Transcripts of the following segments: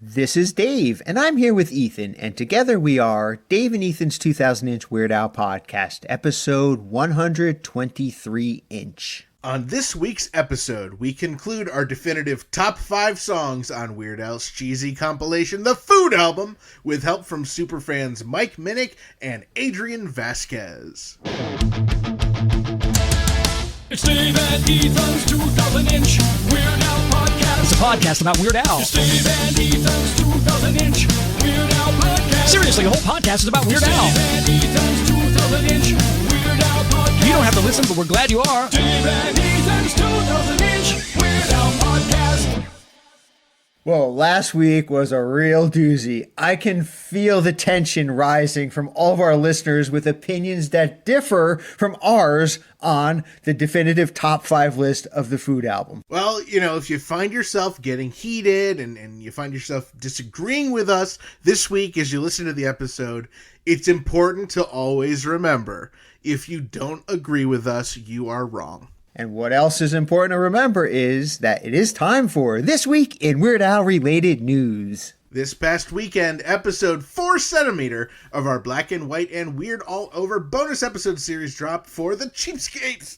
This is Dave, and I'm here with Ethan, and together we are Dave and Ethan's 2000-inch Weird Al podcast, episode 123-inch. On this week's episode, we conclude our definitive top 5 songs on Weird Al's cheesy compilation, The Food Album, with help from superfans Mike Minnick and Adrian Vazquez. It's Dave and Ethan's 2000-inch Weird Al podcast. It's a podcast about Weird Al. It's Dave and Ethan's 2000-inch Weird Al podcast. Seriously, the whole podcast is about Weird It's Al. Dave and Ethan's 2000-inch Weird Al podcast. You don't have to listen, but we're glad you are. Dave and Ethan's 2000-inch Weird Al podcast. Well, last week was a real doozy. I can feel the tension rising from all of our listeners with opinions that differ from ours on the definitive top 5 list of the Food Album. Well, if you find yourself getting heated and you find yourself disagreeing with us this week as you listen to the episode, it's important to always remember, if you don't agree with us, you are wrong. And what else is important to remember is that it is time for This Week in Weird Al Related News. This past weekend, episode 4 centimeter of our Black and White and Weird All Over bonus episode series dropped for the cheapskates.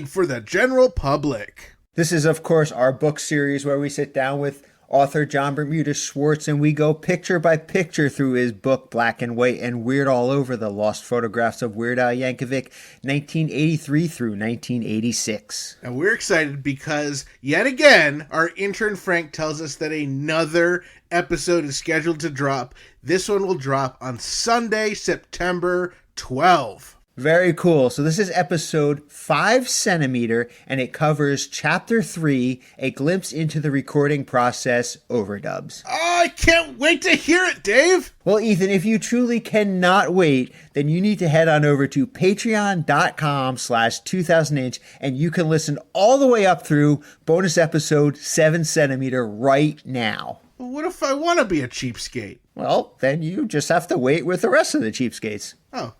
For the general public. This is, of course, our book series where we sit down with author John Bermuda Schwartz and we go picture by picture through his book Black and White and Weird All Over, the Lost Photographs of Weird Al Yankovic, 1983 through 1986. And we're excited because, yet again, our intern Frank tells us that another episode is scheduled to drop. This one will drop on Sunday, September 12th. Very cool. So this is episode 5 centimeter, and it covers chapter 3, A Glimpse into the Recording Process, overdubs. Oh, I can't wait to hear it, Dave. Well, Ethan, if you truly cannot wait, then you need to head on over to patreon.com/2000inch, and you can listen all the way up through bonus episode 7 centimeter right now. Well, what if I want to be a cheapskate? Well, then you just have to wait with the rest of the cheapskates. Oh,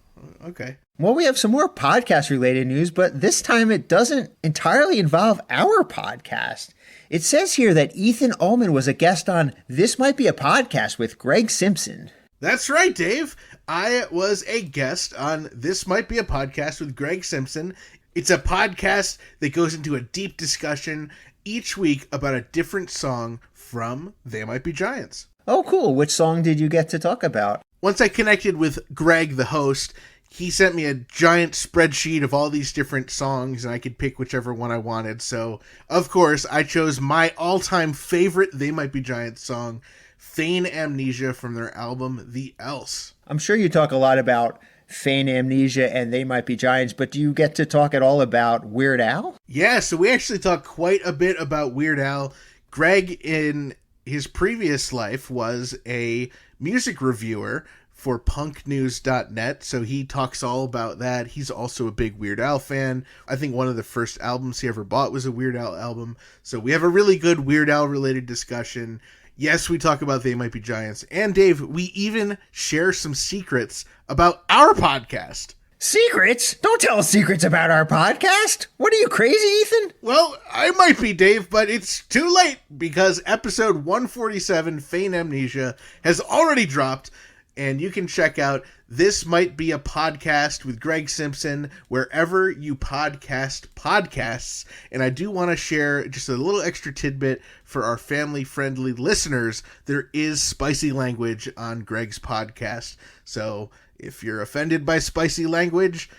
okay. Well, we have some more podcast-related news, but this time it doesn't entirely involve our podcast. It says here that Ethan Ullman was a guest on This Might Be a Podcast with Greg Simpson. That's right, Dave. I was a guest on This Might Be a Podcast with Greg Simpson. It's a podcast that goes into a deep discussion each week about a different song from They Might Be Giants. Oh, cool. Which song did you get to talk about? Once I connected with Greg, the host, he sent me a giant spreadsheet of all these different songs, and I could pick whichever one I wanted. So, of course, I chose my all-time favorite They Might Be Giants song, Feign Amnesia, from their album, The Else. I'm sure you talk a lot about Feign Amnesia and They Might Be Giants, but do you get to talk at all about Weird Al? Yeah, so we actually talk quite a bit about Weird Al. Greg, in his previous life, was a music reviewer for punknews.net, so he talks all about that. He's also a big Weird Al fan. I think one of the first albums he ever bought was a Weird Al album. So we have a really good Weird Al related discussion. Yes, we talk about They Might Be Giants. And Dave, we even share some secrets about our podcast. Secrets? Don't tell us secrets about our podcast. What are you, crazy, Ethan? Well, I might be, Dave, but it's too late because episode 147, Feign Amnesia, has already dropped. And you can check out This Might Be a Podcast with Greg Simpson wherever you podcast podcasts. And I do want to share just a little extra tidbit for our family-friendly listeners. There is spicy language on Greg's podcast. So if you're offended by spicy language,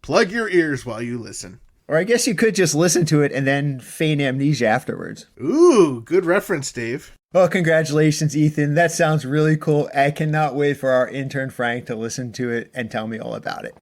plug your ears while you listen. Or I guess you could just listen to it and then feign amnesia afterwards. Ooh, good reference, Dave. Well, congratulations, Ethan. That sounds really cool. I cannot wait for our intern, Frank, to listen to it and tell me all about it.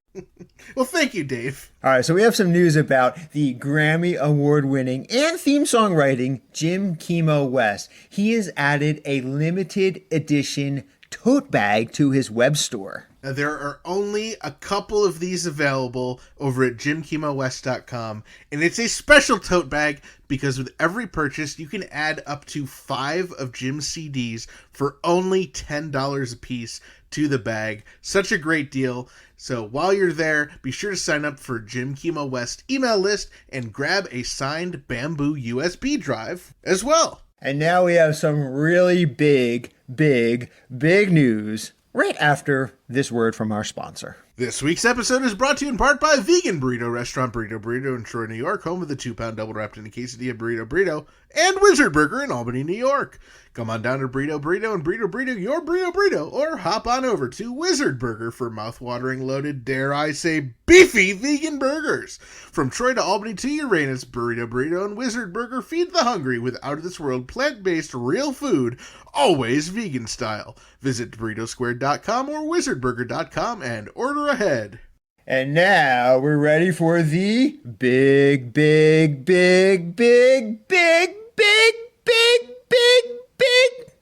Well, thank you, Dave. All right, so we have some news about the Grammy Award-winning and theme songwriting Jim Kimo West. He has added a limited edition tote bag to his web store. Now, there are only a couple of these available over at jimkimowest.com, and it's a special tote bag because with every purchase, you can add up to 5 of Jim's CDs for only $10 a piece to the bag. Such a great deal. So while you're there, be sure to sign up for Jim Kimo West email list and grab a signed bamboo USB drive as well. And now we have some really big news right after this word from our sponsor. This week's episode is brought to you in part by vegan burrito restaurant Burrito in Troy, New York, home of the 2-pound double wrapped in a quesadilla burrito, and Wizard Burger in Albany, New York. Come on down to Burrito and Burrito, your Burrito, or hop on over to Wizard Burger for mouth-watering, loaded, dare I say, beefy vegan burgers. From Troy to Albany to Uranus, Burrito and Wizard Burger feed the hungry with out-of-this-world plant-based real food, always vegan style. Visit burritosquared.com or wizardburger.com and order ahead. And now we're ready for the big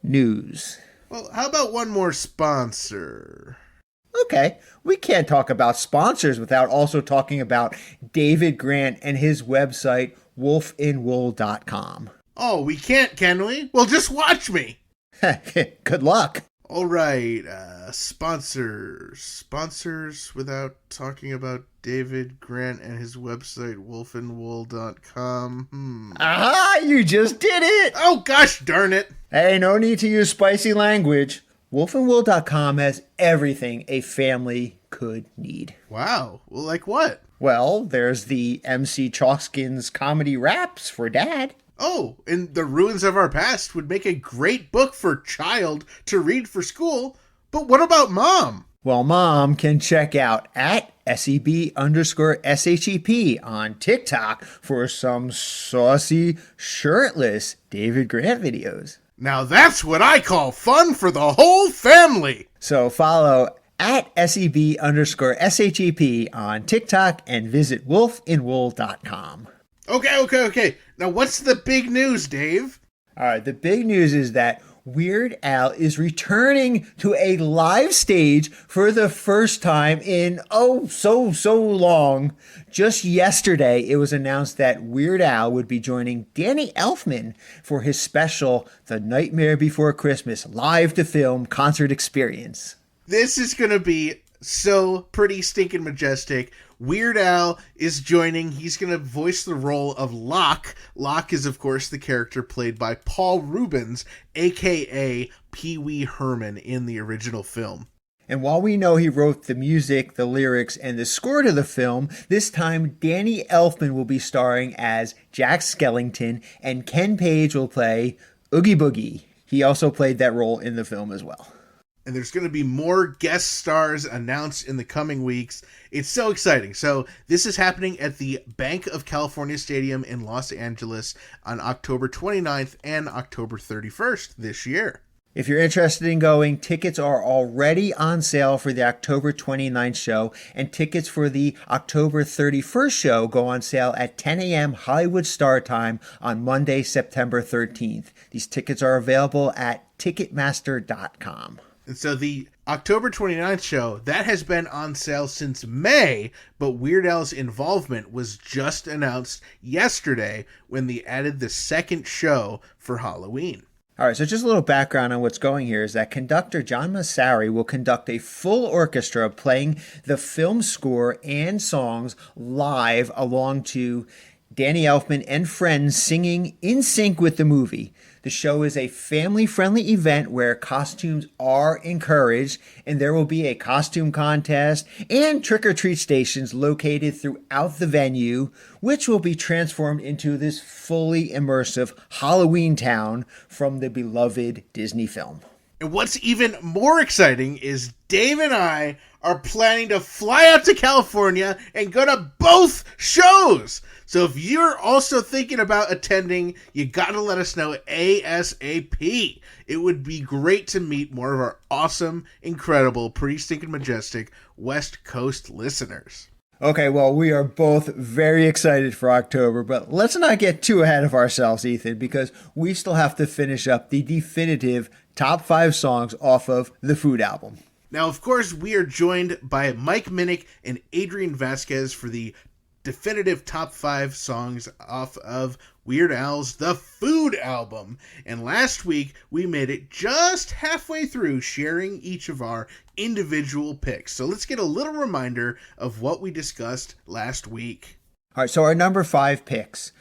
news. Well, how about one more sponsor? Okay, we can't talk about sponsors without also talking about David Grant and his website, wolfinwool.com. Oh, we can't, can we? Well, just watch me. Good luck. All right, sponsors without talking about David Grant and his website, wolfinwool.com. Aha, you just did it. Oh, gosh darn it. Hey, no need to use spicy language. Wolfinwool.com has everything a family could need. Wow, well, like what? Well, there's the MC Chalkskin's comedy raps for dad. Oh, and The Ruins of Our Past would make a great book for child to read for school. But what about mom? Well, mom can check out at SEB_SHEP on TikTok for some saucy, shirtless David Grant videos. Now that's what I call fun for the whole family. So follow at SEB_SHEP on TikTok and visit wolfinwool.com. Okay. Now what's the big news, Dave? All right, the big news is that Weird Al is returning to a live stage for the first time in so long. Just yesterday, it was announced that Weird Al would be joining Danny Elfman for his special The Nightmare Before Christmas live to film concert experience. This is going to be so pretty stinking majestic. Weird Al is joining. He's going to voice the role of Locke. Locke is, of course, the character played by Paul Reubens, a.k.a. Pee Wee Herman in the original film. And while we know he wrote the music, the lyrics, and the score to the film, this time Danny Elfman will be starring as Jack Skellington, and Ken Page will play Oogie Boogie. He also played that role in the film as well. And there's going to be more guest stars announced in the coming weeks. It's so exciting. So this is happening at the Bank of California Stadium in Los Angeles on October 29th and October 31st this year. If you're interested in going, tickets are already on sale for the October 29th show, and tickets for the October 31st show go on sale at 10 a.m. Hollywood Star Time on Monday, September 13th. These tickets are available at Ticketmaster.com. And so the October 29th show, that has been on sale since May, but Weird Al's involvement was just announced yesterday when they added the second show for Halloween. All right, so just a little background on what's going here is that conductor John Massari will conduct a full orchestra playing the film score and songs live along to Danny Elfman and friends singing in sync with the movie. The show is a family-friendly event where costumes are encouraged, and there will be a costume contest and trick-or-treat stations located throughout the venue, which will be transformed into this fully immersive Halloween town from the beloved Disney film. And what's even more exciting is Dave and I are planning to fly out to California and go to both shows. So if you're also thinking about attending, you gotta let us know ASAP. It would be great to meet more of our awesome, incredible, pretty stinking majestic West Coast listeners. Okay, well, we are both very excited for October, but let's not get too ahead of ourselves, Ethan, because we still have to finish up the definitive top 5 songs off of the Food album. Now, of course, we are joined by Mike Minnick and Adrian Vazquez for the definitive top 5 songs off of Weird Al's The Food album. And last week, we made it just halfway through sharing each of our individual picks. So let's get a little reminder of what we discussed last week. All right, so our number 5 picks.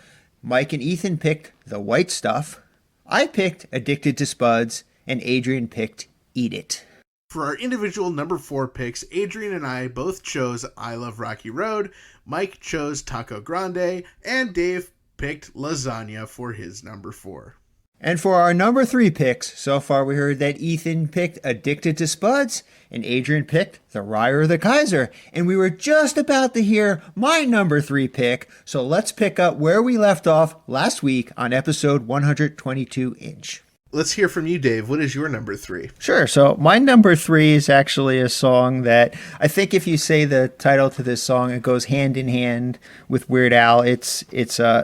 Mike and Ethan picked The White Stuff. I picked Addicted to Spuds, and Adrian picked Eat It. For our individual number 4 picks, Adrian and I both chose I Love Rocky Road, Mike chose Taco Grande, and Dave picked Lasagna for his number 4. And for our number 3 picks, so far we heard that Ethan picked Addicted to Spuds, and Adrian picked The Ryer or the Kaiser. And we were just about to hear my number 3 pick, so let's pick up where we left off last week on episode 122-inch. Let's hear from you, Dave. What is your number 3? Sure. So my number 3 is actually a song that I think if you say the title to this song, it goes hand in hand with Weird Al. It's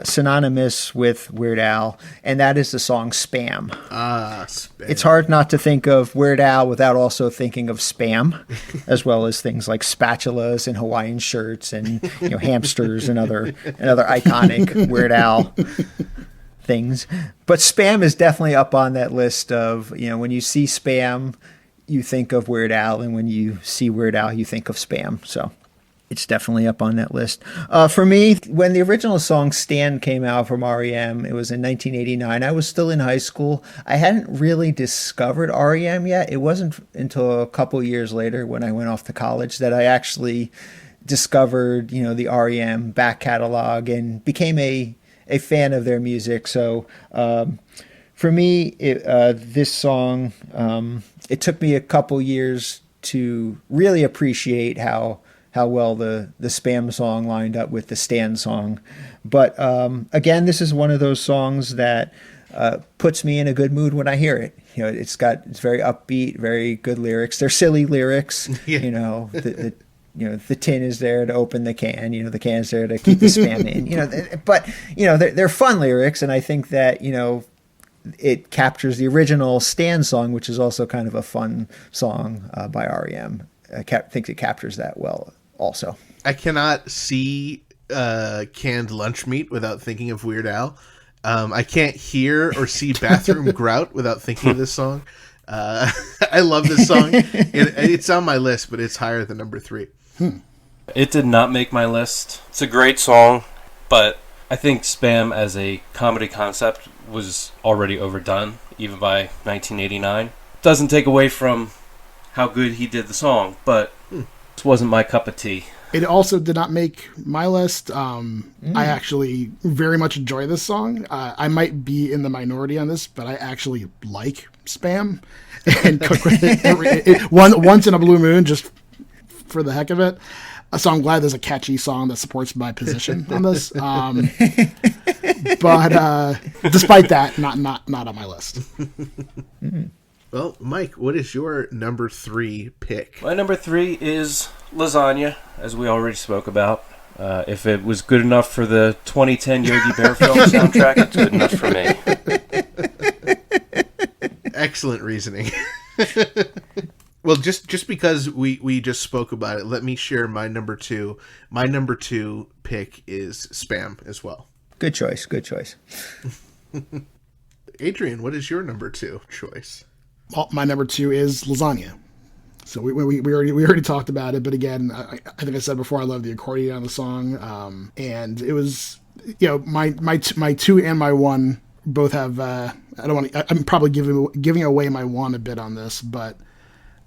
synonymous with Weird Al, and that is the song Spam. Spam. It's hard not to think of Weird Al without also thinking of Spam, as well as things like spatulas and Hawaiian shirts and hamsters and other iconic Weird Al things. But Spam is definitely up on that list of, when you see Spam, you think of Weird Al, and when you see Weird Al, you think of Spam. So it's definitely up on that list. For me, when the original song Stand came out from REM, it was in 1989. I was still in high school. I hadn't really discovered REM yet. It wasn't until a couple years later when I went off to college that I actually discovered, the REM back catalog and became a fan of their music. So for me, this song, it took me a couple years to really appreciate how well the Spam song lined up with the Stand song. But again, this is one of those songs that puts me in a good mood when I hear it. It's very upbeat, very good lyrics. They're silly lyrics. Yeah. The tin is there to open the can, the can's there to keep the Spam in, but, they're fun lyrics. And I think that, it captures the original Stand song, which is also kind of a fun song by REM. I think it captures that well also. I cannot see canned lunch meat without thinking of Weird Al. I can't hear or see bathroom grout without thinking of this song. I love this song. It's on my list, but it's higher than number 3. It did not make my list. It's a great song, but I think Spam as a comedy concept was already overdone, even by 1989. Doesn't take away from how good he did the song, but this wasn't my cup of tea. It also did not make my list. I actually very much enjoy this song. I might be in the minority on this, but I actually like Spam and cook with it once in a blue moon, just for the heck of it. So I'm glad there's a catchy song that supports my position on this. But despite that, not on my list. Well, Mike, what is your number 3 pick? My number 3 is Lasagna, as we already spoke about. If it was good enough for the 2010 Yogi Bear film soundtrack, it's good enough for me. Excellent reasoning. Well, just because we just spoke about it, let me share my number 2. My number 2 pick is Spam as well. Good choice. Adrian, what is your number 2 choice? Well, my number 2 is Lasagna. So we already talked about it, but again, I think I said before I love the accordion on the song, and it was my 2 and my 1 both have. I'm probably giving away my 1 a bit on this, but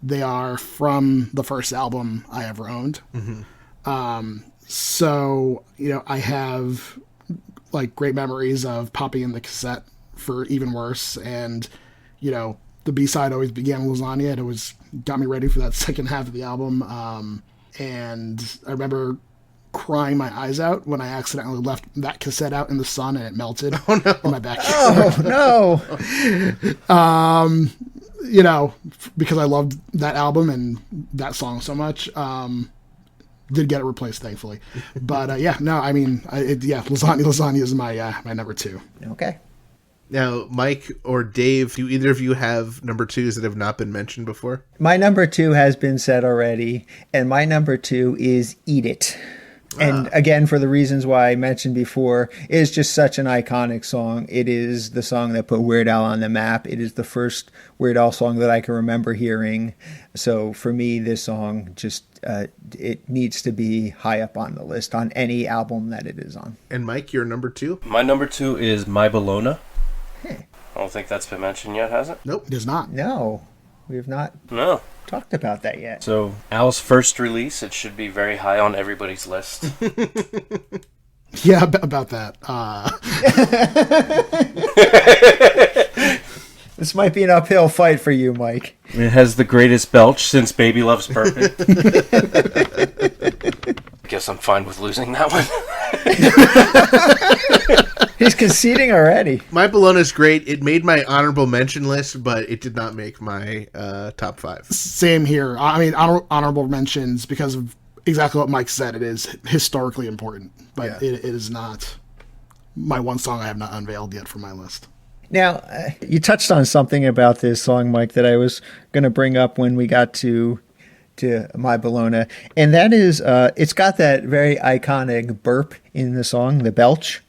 they are from the first album I ever owned. Mm-hmm. So I have great memories of popping in the cassette for Even Worse, and the B-side always began with Lasagna, and it always got me ready for that second half of the album. And I remember crying my eyes out when I accidentally left that cassette out in the sun and it melted in my backyard. Oh, no. Because I loved that album and that song so much. Did get it replaced, thankfully. But Lasagna is my number 2. Okay. Now, Mike or Dave, do either of you have number 2s that have not been mentioned before? My number 2 has been said already, and my number 2 is Eat It. And again, for the reasons why I mentioned before, it is just such an iconic song. It is the song that put Weird Al on the map. It is the first Weird Al song that I can remember hearing. So for me, this song just, it needs to be high up on the list on any album that it is on. And Mike, your number 2? My number 2 is My Bologna. Hey. I don't think that's been mentioned yet, has it? Nope. It is not. No, we have not No. talked about that yet. So, Al's first release, it should be very high on everybody's list. Yeah, about that. This might be an uphill fight for you, Mike. It has the greatest belch since Baby Loves Bourbon. I guess I'm fine with losing that one. He's conceding already. My Bologna's great. It made my honorable mention list, but it did not make my top 5. Same here. I mean, honorable mentions because of exactly what Mike said. It is historically important, but Yeah. it is not my one song I have not unveiled yet for my list. Now, you touched on something about this song, Mike, that I was going to bring up when we got to My Bologna, and that is it's got that very iconic burp in the song, the belch.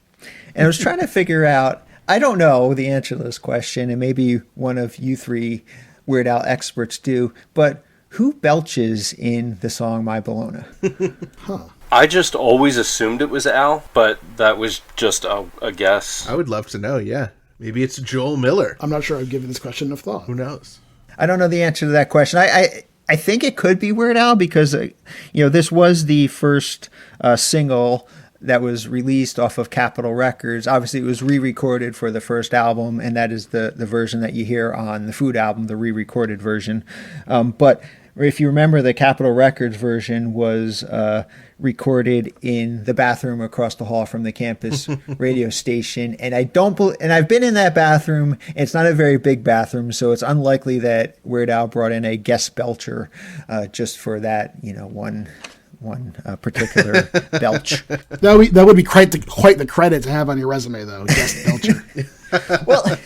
And I was trying to figure out, I don't know the answer to this question, and maybe one of you three Weird Al experts do, but who belches in the song My Bologna? I just always assumed it was Al, but that was just a guess. I would love to know, yeah. Maybe it's Joel Miller. I'm not sure I've given this question enough thought. Who knows? I don't know the answer to that question. I think it could be Weird Al because, this was the first single that was released off of Capitol Records. Obviously, it was re-recorded for the first album, and that is the version that you hear on the Food album, the re-recorded version. But if you remember, the Capitol Records version was recorded in the bathroom across the hall from the campus radio station. And and I've been in that bathroom. And it's not a very big bathroom, so it's unlikely that Weird Al brought in a guest belcher just for that, one particular belch. That would be quite the credit to have on your resume, though. Guest belcher. Well,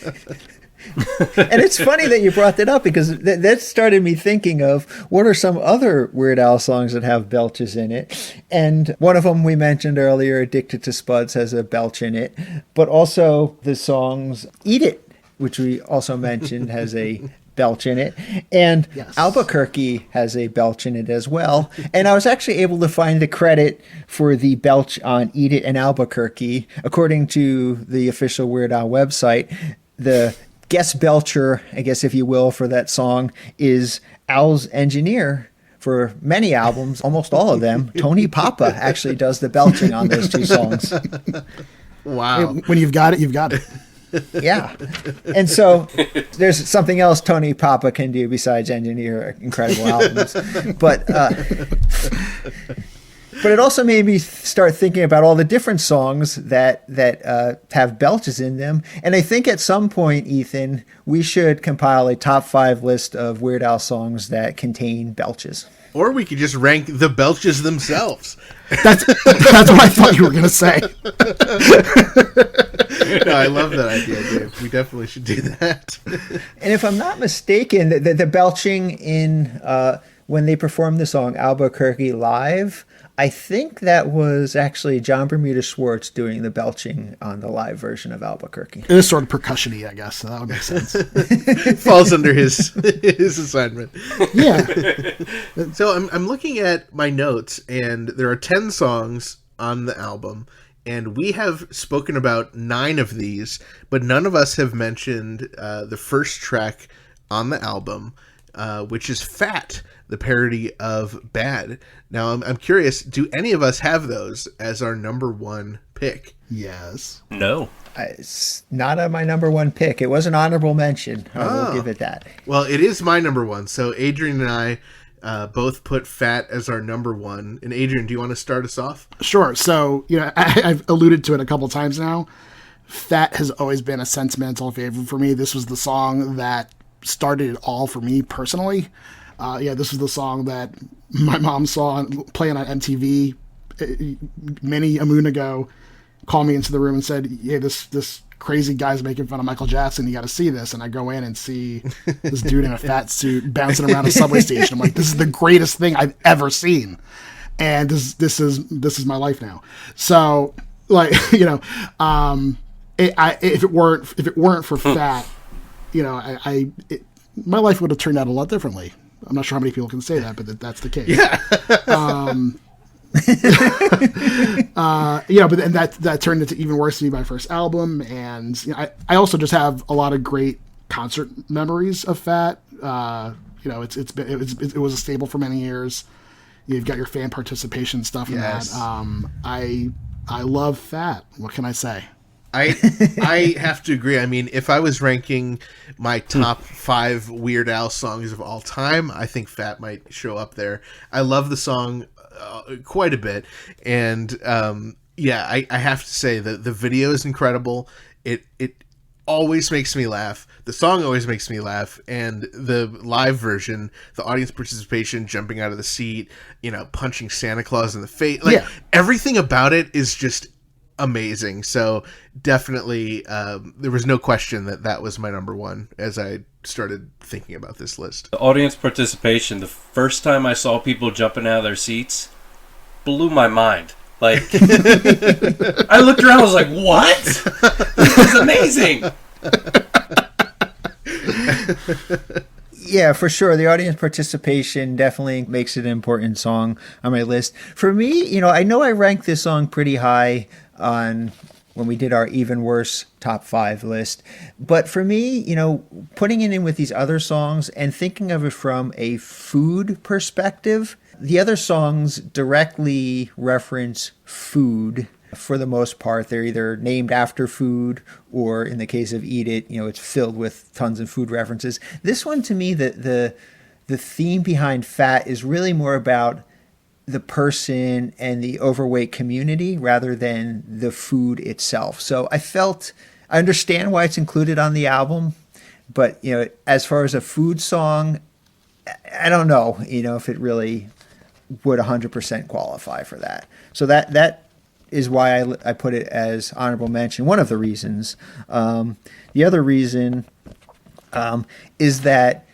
and it's funny that you brought that up because that started me thinking of what are some other Weird Al songs that have belches in it. And one of them we mentioned earlier, Addicted to Spuds, has a belch in it. But also the songs Eat It, which we also mentioned, has a belch in it. And Yes. Albuquerque has a belch in it as well. And I was actually able to find the credit for the belch on Eat It and Albuquerque. According to the official Weird Al website, the guest belcher, I guess if you will, for that song is Al's engineer for many albums, almost all of them. Tony Papa actually does the belching on those two songs. Wow. When you've got it, you've got it. Yeah. And so there's something else Tony Papa can do besides engineer incredible albums. But it also made me start thinking about all the different songs that have belches in them. And I think at some point, Ethan, we should compile a top 5 list of Weird Al songs that contain belches. Or we could just rank the belches themselves. That's what I thought you were going to say. No, I love that idea, Dave. We definitely should do that. And if I'm not mistaken, the belching in when they performed the song Albuquerque live, I think that was actually John Bermuda Schwartz doing the belching on the live version of Albuquerque. It is sort of percussion-y, I guess, so that would make sense. Falls under his assignment. Yeah. So I'm looking at my notes, and there are 10 songs on the album, and we have spoken about 9 of these, but none of us have mentioned the first track on the album, which is Fat, the parody of Bad. Now, I'm curious, do any of us have those as our number 1 pick? Yes. No. It's not my number 1 pick. It was an honorable mention. I will give it that. Well, it is my number 1. So Adrian and I both put Fat as our number 1. And Adrian, do you want to start us off? Sure. So, I've alluded to it a couple times now. Fat has always been a sentimental favorite for me. This was the song that started it all for me personally. This was the song that my mom saw playing on MTV a moon ago, called me into the room and said, "Hey, this crazy guy's making fun of Michael Jackson. You got to see this." And I go in and see this dude in a fat suit bouncing around a subway station. I'm like, this is the greatest thing I've ever seen, and this is my life now. So, like, if it weren't for Fat, my life would have turned out a lot differently. I'm not sure how many people can say that, but that's the case. Yeah. But then that turned into Even Worse to be my first album, and I also just have a lot of great concert memories of Fat. It was a staple for many years. You've got your fan participation stuff in Yes. that. I love Fat. What can I say? I have to agree. I mean, if I was ranking my top 5 Weird Al songs of all time, I think Fat might show up there. I love the song quite a bit, and I have to say that the video is incredible. It always makes me laugh. The song always makes me laugh, and the live version, the audience participation, jumping out of the seat, punching Santa Claus in the face, everything about it is just amazing. So definitely, there was no question that was my number one as I started thinking about this list. The audience participation, the first time I saw people jumping out of their seats, blew my mind. Like, I looked around, I was like, what? This is amazing. Yeah, for sure. The audience participation definitely makes it an important song on my list. For me, I know I ranked this song pretty high on when we did our Even Worse top 5 list. But for me, putting it in with these other songs and thinking of it from a food perspective, the other songs directly reference food for the most part. They're either named after food or, in the case of Eat It, it's filled with tons of food references. This one, to me, the theme behind Fat is really more about the person and the overweight community rather than the food itself. So I understand why it's included on the album, but as far as a food song, I don't know, if it really would 100% qualify for that. So that is why I put it as honorable mention. One of the reasons. The other reason is that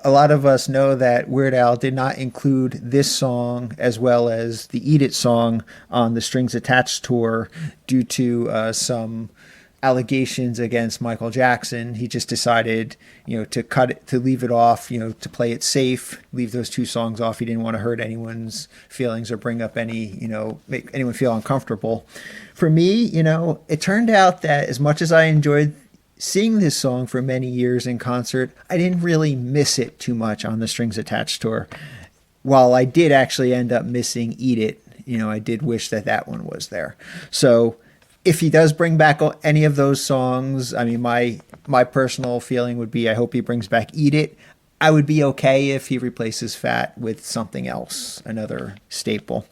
a lot of us know that Weird Al did not include this song as well as the Eat It song on the Strings Attached tour due to some allegations against Michael Jackson. He just decided, to cut it, to leave it off, to play it safe, leave those 2 songs off. He didn't want to hurt anyone's feelings or bring up any, make anyone feel uncomfortable. For me, it turned out that as much as I enjoyed seeing this song for many years in concert, I didn't really miss it too much on the Strings Attached tour. While I did actually end up missing Eat It, I did wish that one was there. So if he does bring back any of those songs, I mean, my personal feeling would be I hope he brings back Eat It. I would be okay if he replaces Fat with something else, another staple,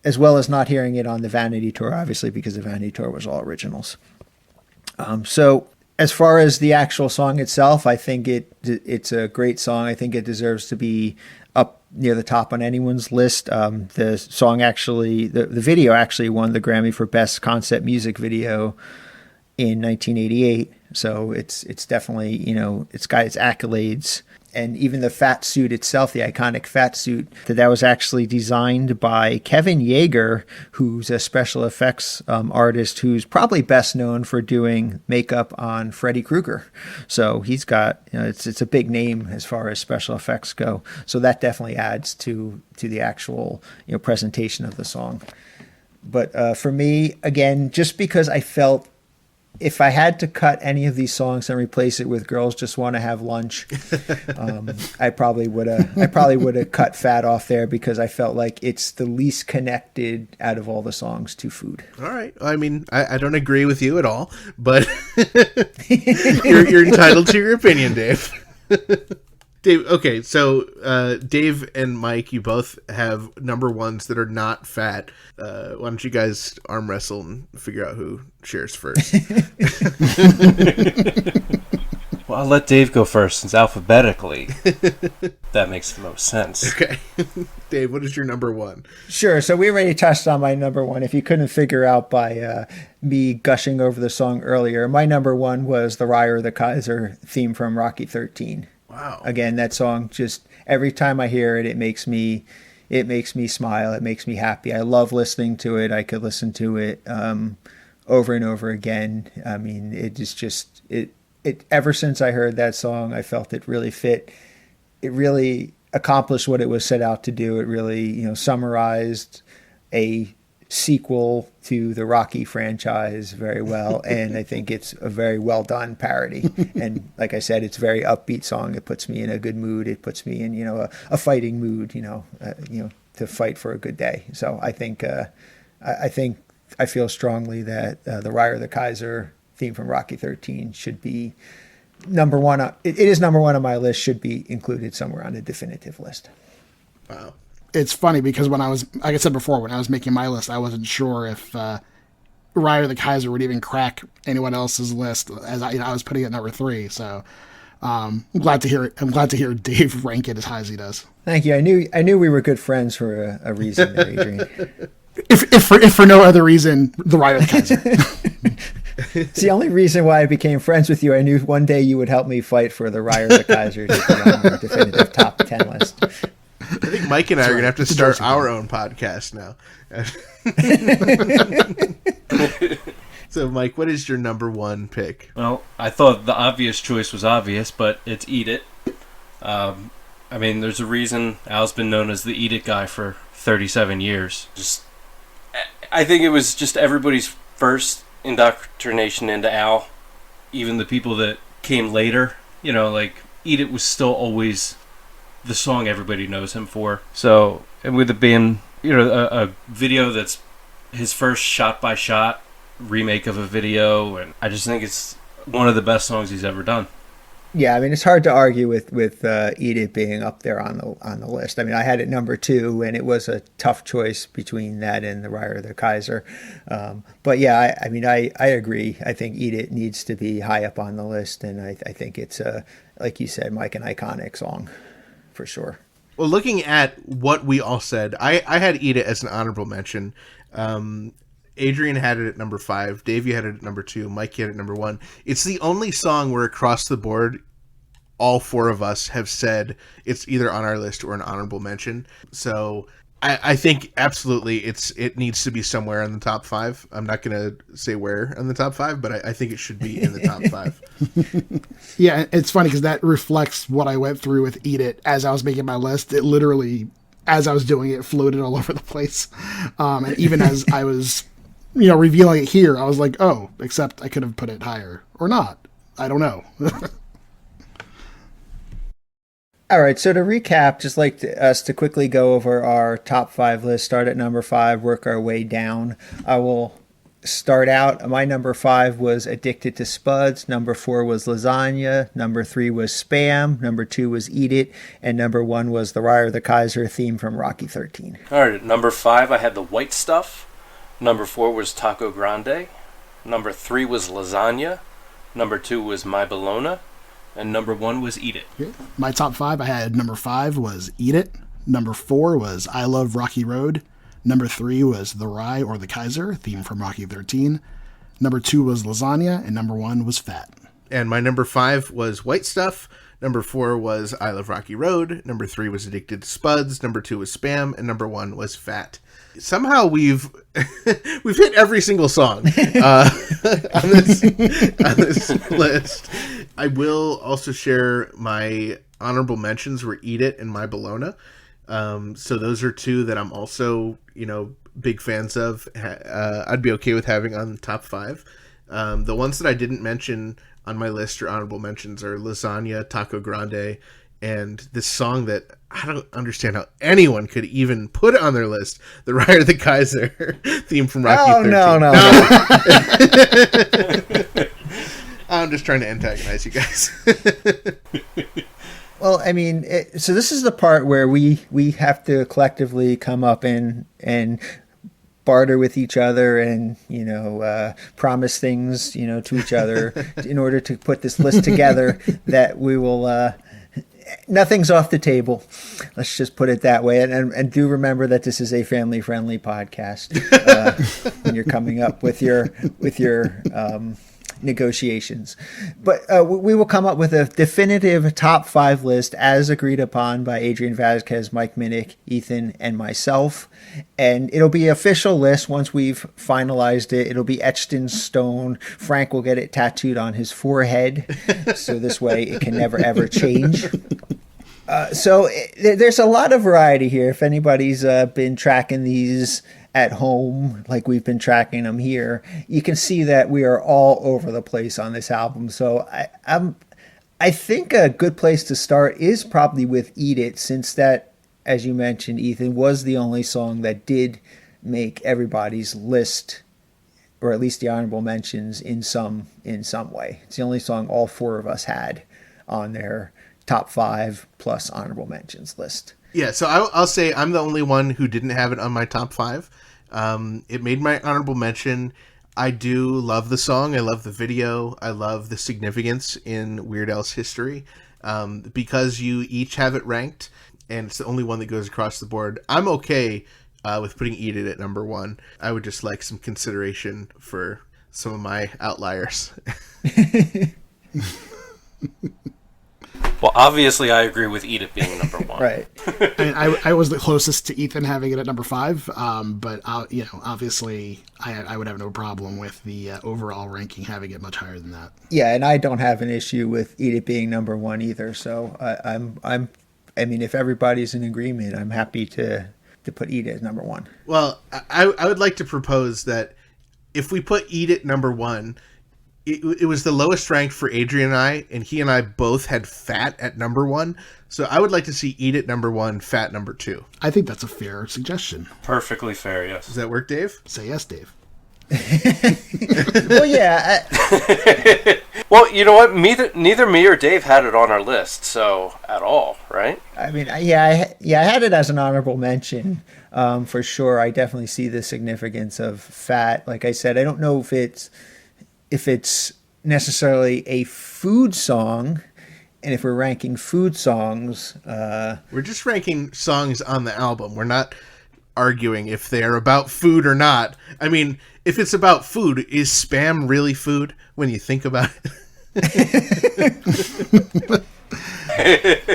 as well as not hearing it on the Vanity tour, obviously, because the Vanity tour was all originals. So as far as the actual song itself, I think it's a great song. I think it deserves to be up near the top on anyone's list. The song actually, the video actually won the Grammy for Best Concept Music Video in 1988. So it's definitely, it's got its accolades. And even the fat suit itself, the iconic fat suit, that was actually designed by Kevin Yeager, who's a special effects artist who's probably best known for doing makeup on Freddy Krueger. So he's got, it's a big name as far as special effects go. So that definitely adds to the actual, presentation of the song. But for me, again, just because I felt if I had to cut any of these songs and replace it with Girls Just Want to Have Lunch, I probably would have cut Fat off there because I felt like it's the least connected out of all the songs to food. All right. I mean, I don't agree with you at all, but you're entitled to your opinion, Dave. Dave, okay, so Dave and Mike, you both have number ones that are not Fat. Why don't you guys arm wrestle and figure out who shares first? Well, I'll let Dave go first, since alphabetically, that makes the most sense. Okay. Dave, what is your number one? Sure, so we already touched on my number one. If you couldn't figure out by me gushing over the song earlier, my number one was the Ryer or the Kaiser theme from Rocky 13. Wow. Again, that song, just every time I hear it, it makes me smile. It makes me happy. I love listening to it. I could listen to it over and over again. I mean, it is just, it ever since I heard that song, I felt it really fit. It really accomplished what it was set out to do. It really, summarized a sequel to the Rocky franchise very well, and I think it's a very well done parody. And like I said, it's a very upbeat song. It puts me in a good mood. It puts me in a fighting mood. To fight for a good day. So I think I feel strongly that the Ryer the Kaiser theme from Rocky 13 should be number one. It is number one on my list. Should be included somewhere on the definitive list. Wow. It's funny because when I was, like I said before, when I was making my list, I wasn't sure if Ryer the Kaiser would even crack anyone else's list, as I was putting it at number 3. So I'm glad to hear it. I'm glad to hear Dave rank it as high as he does. Thank you. I knew we were good friends for a reason there, Adrian. if for no other reason, the Ryer the Kaiser. It's the only reason why I became friends with you. I knew one day you would help me fight for the Ryer the Kaiser to be on the definitive top 10 list. I think Mike and I are going to have to start our own podcast now. So, Mike, what is your number 1 pick? Well, I thought the obvious choice was obvious, but it's Eat It. I mean, there's a reason Al's been known as the Eat It guy for 37 years. I think it was just everybody's first indoctrination into Al. Even the people that came later, like Eat It was still always the song everybody knows him for. So, and with it being, a video that's his first shot-by-shot remake of a video, and I just think it's one of the best songs he's ever done. Yeah, I mean, it's hard to argue with Eat It being up there on the list. I mean, I had it number 2, and it was a tough choice between that and the Ryer the Kaiser. But yeah, I agree. I think Eat It needs to be high up on the list, and I think it's like you said, Mike, an iconic song for sure. Well, looking at what we all said, I had Eat It as an honorable mention. Adrian had it at number 5. Dave, you had it at number 2. Mike, you had it at number 1. It's the only song where across the board, all 4 of us have said it's either on our list or an honorable mention. So I think absolutely it needs to be somewhere in the top 5. I'm not going to say where in the top 5, but I think it should be in the top 5. Yeah, it's funny because that reflects what I went through with Eat It as I was making my list. It literally, as I was doing it, floated all over the place. And even as I was revealing it here, I was like, oh, except I could have put it higher or not. I don't know. All right, so to recap, just like us to quickly go over our top 5 list, start at number 5, work our way down. I will start out. My number 5 was Addicted to Spuds. Number 4 was Lasagna. Number 3 was Spam. Number 2 was Eat It. And number 1 was the Ryer the Kaiser theme from Rocky 13. All right, at number 5, I had The White Stuff. Number 4 was Taco Grande. Number 3 was Lasagna. Number 2 was My Bologna. And number 1 was Eat It. Yeah. My top 5, I had number 5 was Eat It. Number 4 was I Love Rocky Road. Number 3 was The Rye or the Kaiser, theme from Rocky 13. Number 2 was Lasagna. And number 1 was Fat. And my number 5 was White Stuff. Number 4 was I Love Rocky Road. Number 3 was Addicted to Spuds. Number 2 was Spam. And number 1 was Fat. Somehow we've hit every single song on this list. I will also share my honorable mentions were Eat It and My Bologna. So those are 2 that I'm also big fans of. I'd be okay with having on the top 5. The ones that I didn't mention on my list or honorable mentions are Lasagna, Taco Grande, and this song that I don't understand how anyone could even put it on their list, the Ryer the Kaiser theme from Rocky 13. No. I'm just trying to antagonize you guys. Well, I mean, so this is the part where we have to collectively come up and barter with each other and, promise things, to each other in order to put this list together that we will... Nothing's off the table. Let's just put it that way. And do remember that this is a family-friendly podcast when you're coming up with your negotiations. But we will come up with a definitive top 5 list as agreed upon by Adrian Vazquez, Mike Minnick, Ethan, and myself. And it'll be an official list once we've finalized it. It'll be etched in stone. Frank will get it tattooed on his forehead. So this way it can never, ever change. So there's a lot of variety here. If anybody's been tracking these at home, like we've been tracking them here, you can see that we are all over the place on this album. So I think a good place to start is probably with Eat It, since that, as you mentioned, Ethan, was the only song that did make everybody's list, or at least the honorable mentions in some way. It's the only song all four of us had on their top 5 plus honorable mentions list. Yeah, so I'll say I'm the only one who didn't have it on my top 5. It made my honorable mention. I do love the song. I love the video. I love the significance in Weird Al's history. Because you each have it ranked, and it's the only one that goes across the board, I'm okay with putting Eat It at number 1. I would just like some consideration for some of my outliers. Well, obviously, I agree with Eat It being number 1. Right. I was the closest to Ethan having it at number 5, but obviously, I would have no problem with the overall ranking having it much higher than that. Yeah, and I don't have an issue with Eat It being number 1 either. So I mean, if everybody's in agreement, I'm happy to put Eat It as number 1. Well, I would like to propose that if we put Eat It number 1, it was the lowest ranked for Adrian and he and I both had Fat at number 1. So I would like to see Eat It number 1, Fat number 2. I think that's a fair suggestion. Perfectly fair, yes. Does that work, Dave? Say yes, Dave. Well, yeah. Well, you know what? Neither me or Dave had it on our list, so at all, right? I mean, yeah, I had it as an honorable mention for sure. I definitely see the significance of Fat. Like I said, I don't know if it's necessarily a food song, and if we're ranking food songs, we're just ranking songs on the album. We're not arguing if they're about food or not. I mean, if it's about food, is Spam really food when you think about it?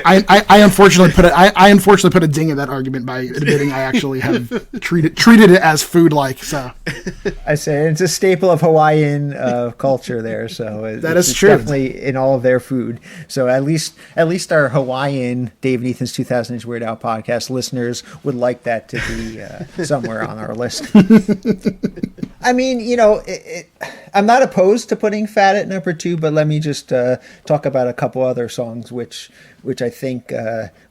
I unfortunately put a ding in that argument by admitting I actually have treated it as food like. So I say it's a staple of Hawaiian culture there. So it's it's true. definitely in all of their food. So at least our Hawaiian Dave and Ethan's 2000 Inch Weird Al podcast listeners would like that to be somewhere on our list. I mean, I'm not opposed to putting Fat at number 2, but let me just talk about a couple other songs which I think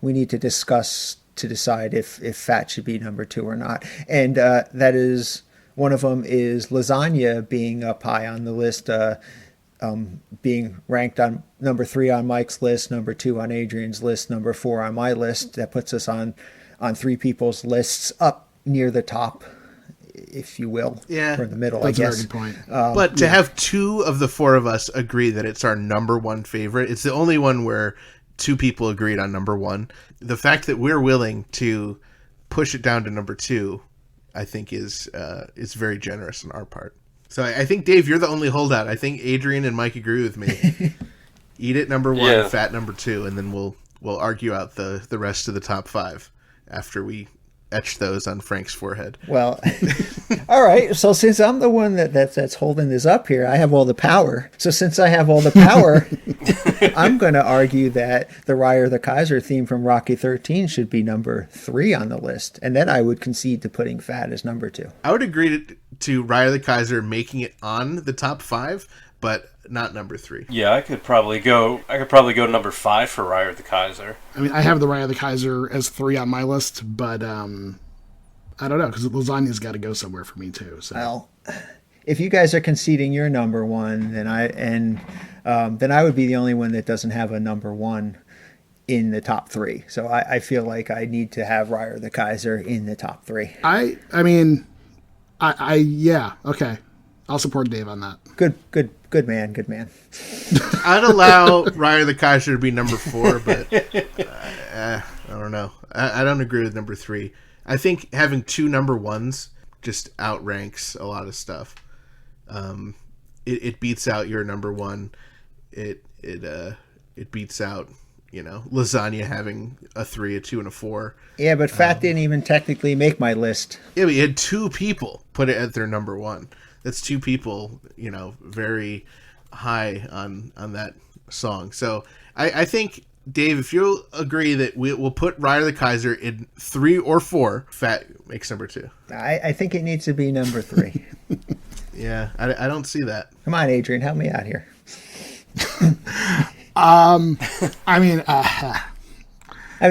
we need to discuss to decide if Fat should be number 2 or not. And that is, one of them is Lasagna being up high on the list, being ranked on number 3 on Mike's list, number 2 on Adrian's list, number 4 on my list. That puts us on 3 people's lists up near the top, if you will. Yeah. Or in the middle, that's I guess. a very good point. But to have 2 of the 4 of us agree that it's our number 1 favorite, it's the only one where 2 people agreed on number 1. The fact that we're willing to push it down to number 2, I think is very generous on our part. So I think, Dave, you're the only holdout. I think Adrian and Mike agree with me. Eat It number 1, Yeah. Fat number 2, and then we'll argue out the rest of the top 5 after we etch those on Frank's forehead. Well, all right. So since I'm the one that's holding this up here, I have all the power. So since I have all the power, I'm going to argue that the Ryer the Kaiser theme from Rocky 13 should be number 3 on the list. And then I would concede to putting Fat as number 2. I would agree to Ryer the Kaiser making it on the top 5, but not number 3. Yeah, I could probably go number 5 for Ryer the Kaiser. I mean, I have the Raya the Kaiser as 3 on my list, but I don't know, because Lasagna's got to go somewhere for me too. So. Well, if you guys are conceding your number 1, then I would be the only one that doesn't have a number 1 in the top 3. So I feel like I need to have Ryer the Kaiser in the top 3. I mean, yeah, okay. I'll support Dave on that. Good man. I'd allow Ryer the Kaiser to be number 4, but I don't know. I don't agree with number 3. I think having 2 number 1s just outranks a lot of stuff. It beats out your number 1. It beats out, Lasagna having a 3, a 2, and a 4. Yeah, but Fat didn't even technically make my list. Yeah, but you had 2 people put it at their number 1. That's 2 people, very high on that song. So I think Dave, if you'll agree that we'll put Ride of the Kaiser in 3 or 4, Fat makes number 2. I think it needs to be number 3. Yeah, I don't see that. Come on, Adrian, help me out here. I mean,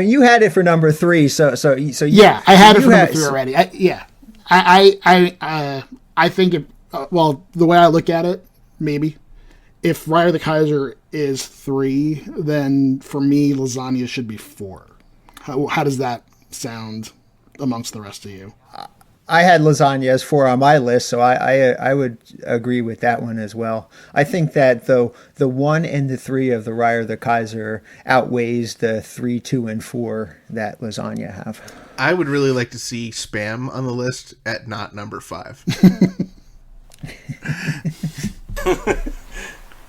you had it for number 3, so yeah, I had it for number had- 3 already. I think it. Well, the way I look at it, maybe if Ride of the Kaiser is 3, then for me, Lasagna should be 4. How does that sound amongst the rest of you? I had Lasagna as 4 on my list, so I would agree with that one as well. I think that though the 1 and the 3 of the Ride of the Kaiser outweighs the 3, 2, and 4 that Lasagna have. I would really like to see Spam on the list at not number 5.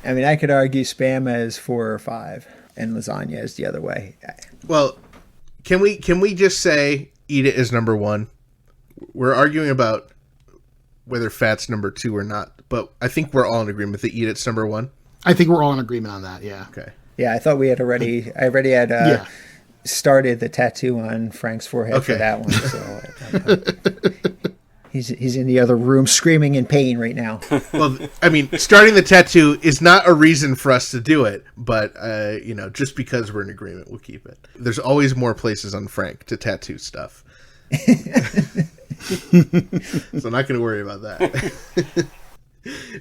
I mean, I could argue Spam as 4 or 5, and Lasagna as the other way. Well, can we just say Eat It is number 1? We're arguing about whether Fat's number 2 or not, but I think we're all in agreement that Eat It's number 1. I think we're all in agreement on that. Yeah. Okay. Yeah, I thought we had already. I already had started the tattoo on Frank's forehead for that one. So he's in the other room screaming in pain right now. Well, I mean, starting the tattoo is not a reason for us to do it, but just because we're in agreement, we'll keep it. There's always more places on Frank to tattoo stuff. So I'm not going to worry about that.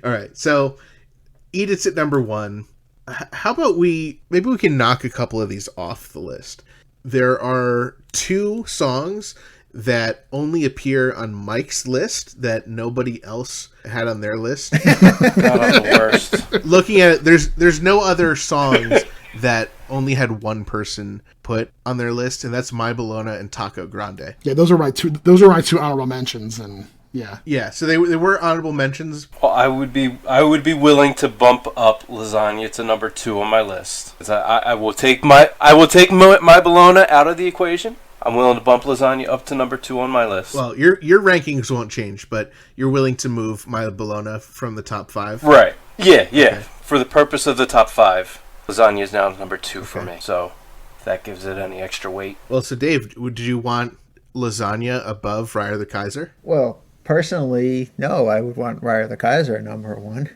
All right, so Eat It's at number 1. How about maybe we can knock a couple of these off the list. There are 2 songs that only appear on Mike's list that nobody else had on their list. Not on the worst. Looking at it, there's no other songs that only had one person put on their list, and that's My Bologna and Taco Grande. Yeah, those are my two honorable mentions, and yeah. Yeah, so they were honorable mentions. Well, I would be willing to bump up Lasagna to number 2 on my list. 'Cause I will take my Bologna out of the equation. I'm willing to bump Lasagna up to number 2 on my list. Well, your rankings won't change, but you're willing to move My Bologna from the top 5. Right. Yeah. Okay. For the purpose of the top 5, Lasagna is now number 2 for me. So if that gives it any extra weight. Well, so Dave, did you want Lasagna above Ride of the Kaiser? Well, personally, no, I would want Ride of the Kaiser number 1.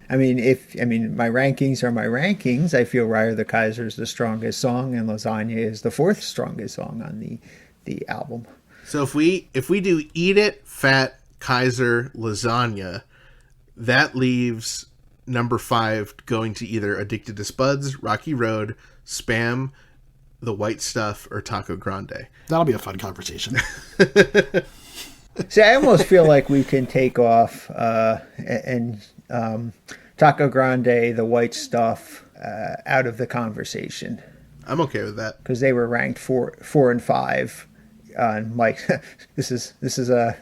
I mean, my rankings are my rankings. I feel Ride of the Kaiser is the strongest song, and Lasagna is the 4th strongest song on the album. So if we do Eat It, Fat, Kaiser, Lasagna, that leaves number 5 going to either Addicted to Spuds, Rocky Road, Spam, The White Stuff, or Taco Grande. That'll be a fun conversation. See, I almost feel like we can take off Taco Grande, The White Stuff, out of the conversation. I'm okay with that. Because they were ranked 4 and 5 on Mike. This is a.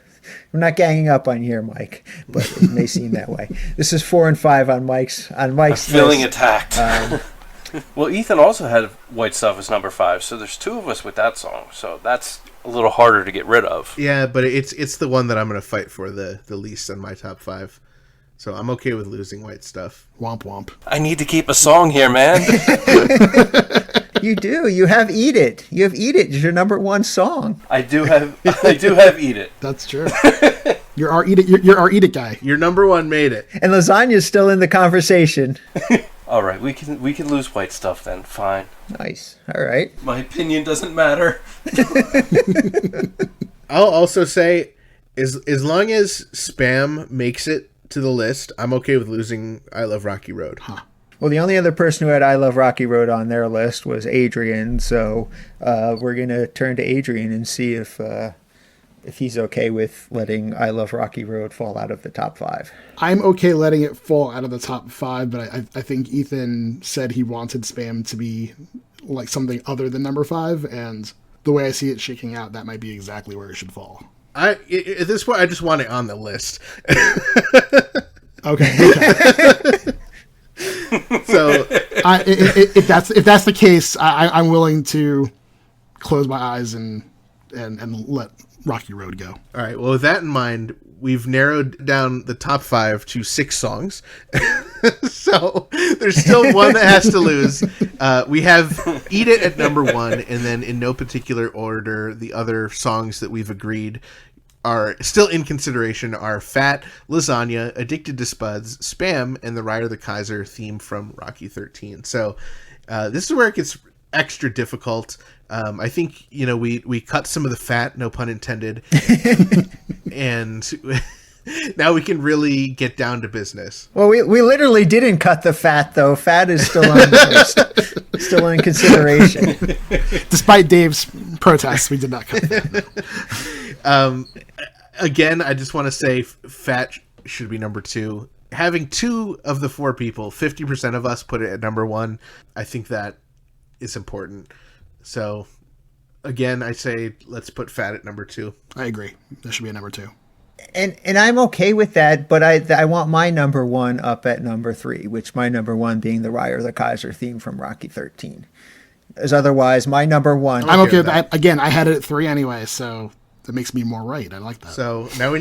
We're not ganging up on here, Mike, but it may seem that way. This is 4 and 5 on Mike's I'm list. feeling attacked. Well, Ethan also had White Stuff as number 5, so there's 2 of us with that song. So that's a little harder to get rid of. Yeah, but it's the one that I'm going to fight for the least on my top 5. So I'm okay with losing White Stuff. Womp womp. I need to keep a song here, man. You do. You have Eat It. You have Eat It. It's your number 1 song. I do have Eat It. That's true. You're our Eat It guy. Your number 1 made it. And Lasagna's still in the conversation. All right, we can lose White Stuff then. Fine. Nice. All right. My opinion doesn't matter. I'll also say, as long as Spam makes it to the list, I'm okay with losing I Love Rocky Road. Huh. Well, the only other person who had I Love Rocky Road on their list was Adrian, so we're going to turn to Adrian and see if he's okay with letting I Love Rocky Road fall out of the top 5. I'm okay letting it fall out of the top 5, but I think Ethan said he wanted Spam to be like something other than number 5, and the way I see it shaking out, that might be exactly where it should fall. At this point, I just want it on the list. Okay. So if that's the case, I'm willing to close my eyes and let Rocky Road go. all right. Well, with that in mind, we've narrowed down the top 5 to 6 songs. So there's still one that has to lose. We have Eat It at number 1, and then in no particular order, the other songs that we've agreed are still in consideration are Fat, Lasagna, Addicted to Spuds, Spam, and the Ride of the Kaiser theme from Rocky 13. So this is where it gets extra difficult. I think, we cut some of the fat, no pun intended, and now we can really get down to business. Well, we literally didn't cut the fat, though. Fat is still on the list, still in consideration. Despite Dave's protests, we did not cut that. Again, I just want to say Fat should be number 2. Having 2 of the 4 people, 50% of us, put it at number 1, I think that is important. So, again, I say let's put Fat at number 2. I agree. That should be a number 2. And I'm okay with that, but I want my number 1 up at number 3, which my number 1 being the Ride of the Kaiser theme from Rocky 13. As otherwise, my number 1. I'm okay with that. Again, I had it at 3 anyway, so that makes me more right. I like that. So now